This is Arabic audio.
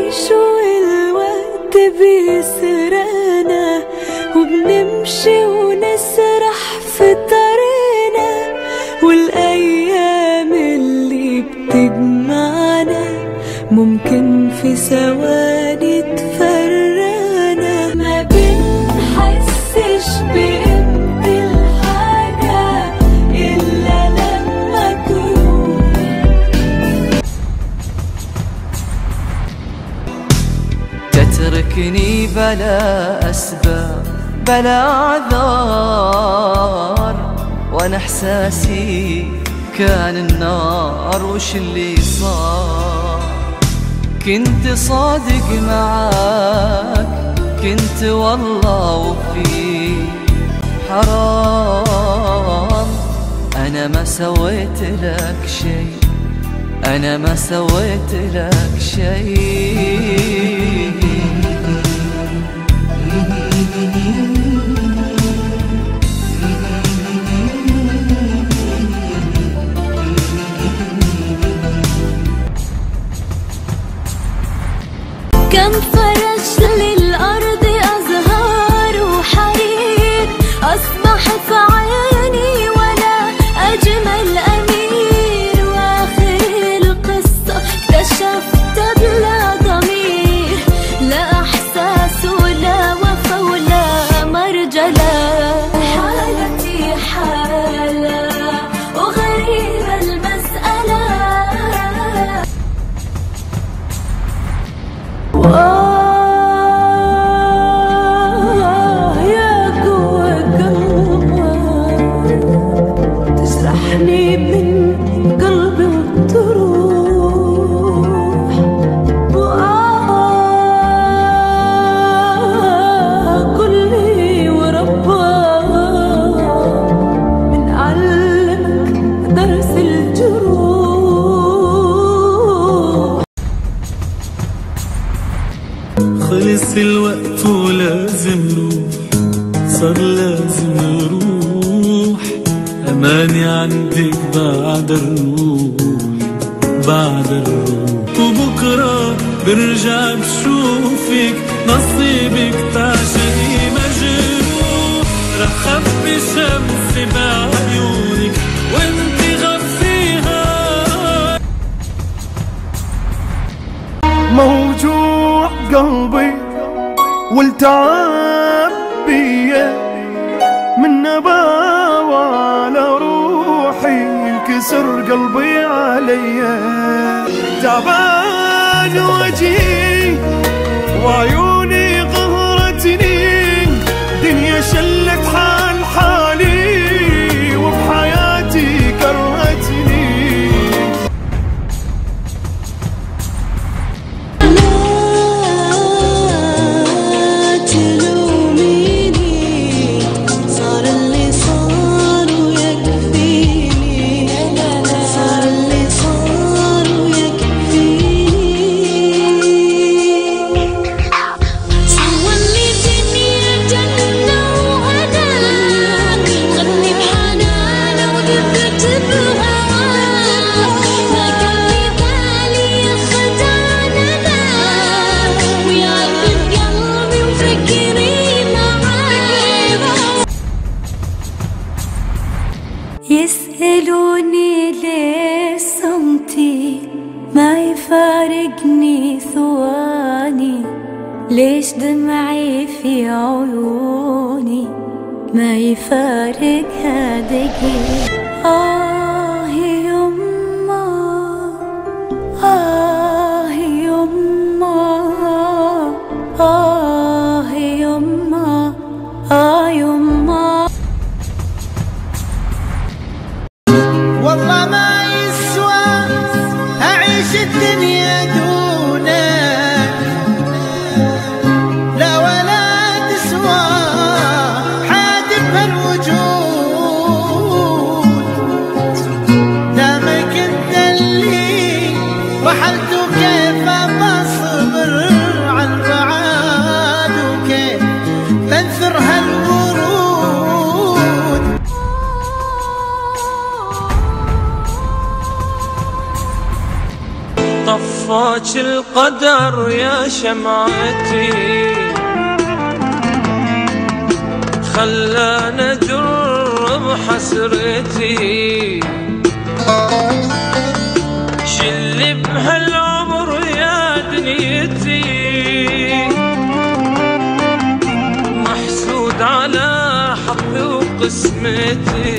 بنعيش والوقت بيسرقنا، وبنمشي ونسرح في طريقنا، والأيام اللي بتجمعنا ممكن في ثواني تفرقنا. ما بنحسش بقيمة الحاجة إلا لما تروح. تتركني بلا أسباب بلا أعذار، وأنا إحساسي كان النار. وش اللي صار؟ كنت صادق معاك، كنت والله وفي حرام. أنا ما سويت لك شيء، أنا ما سويت لك شيء. كم فرش للأرض أزهار وحرير، أصبح في عيني ولا أجمل أمير. وآخر القصة اكتشفت بلا ضمير، لا إحساس ولا وفا ولا مرجلة. حالتي حالة وغريبة المسألة. يا قوة قلبك تسرحني من قلبي وتروح. قلي وربك من علمك درس الجروح. خلص الوقت ولازم نروح، صار لازم نروح. أماني عندك بعد الروح، بعد الروح. وبكرة برجع بشوفك، نصيبك تعشقي مجروح. رح خبي شمسي بعيونك وانتي غفيها. موجوع قلبي والتعب بيا، من نباوة على روحي انكسر قلبي عليا. تعبان وجهي وعيوني قهرتني، دنيا شلت حال حالي وبحياتي كرهتني. يسألوني ليش صمتي ما يفارقني ثواني، ليش دمعي في عيوني ما يفارقها دقيقة. يما يما يما يما. والله ما يسوى أعيش الدنيا دونك، لا ولا تسوى حياتي بهالوجود. دامك انت اللي رحلت وكيف بصبر عالبعاد. غدراك القدر يا شمعتي خلانا ادر بحسرتي شل بهالعمر يا دنيتي محسود على حظي وقسمتي